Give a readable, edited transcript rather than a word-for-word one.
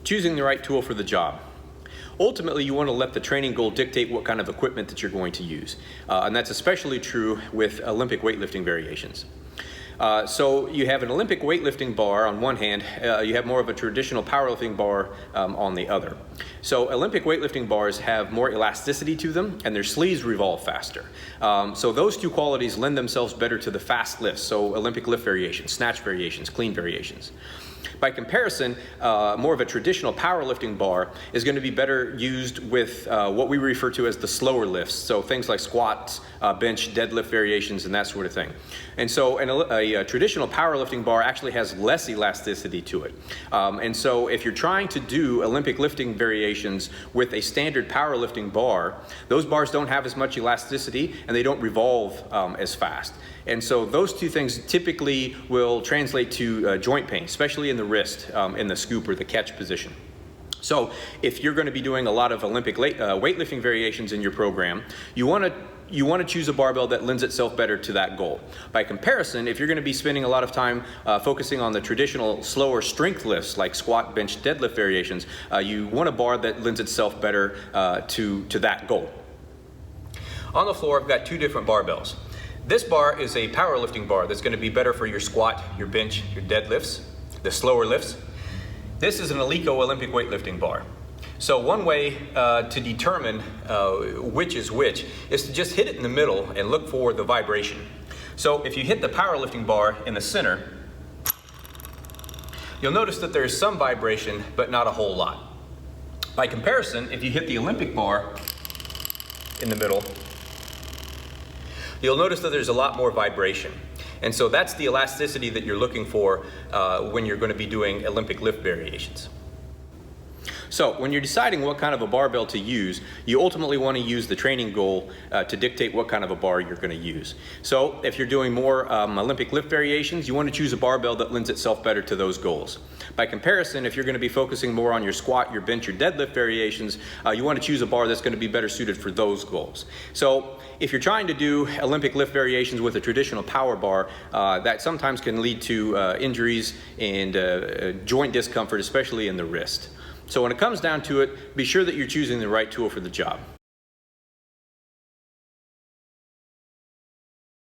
Choosing the right tool for the job. Ultimately, you want to let the training goal dictate what kind of equipment that you're going to use. And that's especially true with Olympic weightlifting variations. So you have an Olympic weightlifting bar on one hand, you have more of a traditional powerlifting bar on the other. So Olympic weightlifting bars have more elasticity to them and their sleeves revolve faster. So those two qualities lend themselves better to the fast lifts, so Olympic lift variations, snatch variations, clean variations. By comparison, more of a traditional powerlifting bar is going to be better used with what we refer to as the slower lifts, so things like squats, bench, deadlift variations, and that sort of thing. And so a traditional powerlifting bar actually has less elasticity to it. And so if you're trying to do Olympic lifting variations with a standard powerlifting bar, those bars don't have as much elasticity and they don't revolve as fast. And so those two things typically will translate to joint pain, especially in the wrist, in the scoop or the catch position. So if you're going to be doing a lot of Olympic weightlifting variations in your program, you want to choose a barbell that lends itself better to that goal. By comparison, if you're going to be spending a lot of time focusing on the traditional slower strength lifts like squat, bench, deadlift variations, you want a bar that lends itself better to that goal. On the floor, I've got two different barbells. This bar is a powerlifting bar that's going to be better for your squat, your bench, your deadlifts, the slower lifts. This is an Eleiko Olympic weightlifting bar. So one way to determine which is which is to just hit it in the middle and look for the vibration. So if you hit the powerlifting bar in the center, you'll notice that there's some vibration, but not a whole lot. By comparison, if you hit the Olympic bar in the middle, you'll notice that there's a lot more vibration. And so that's the elasticity that you're looking for when you're going to be doing Olympic lift variations. So when you're deciding what kind of a barbell to use, you ultimately want to use the training goal to dictate what kind of a bar you're going to use. So if you're doing more Olympic lift variations, you want to choose a barbell that lends itself better to those goals. By comparison, if you're going to be focusing more on your squat, your bench, your deadlift variations, you want to choose a bar that's going to be better suited for those goals. So if you're trying to do Olympic lift variations with a traditional power bar, that sometimes can lead to injuries and joint discomfort, especially in the wrist. So when it comes down to it, be sure that you're choosing the right tool for the job.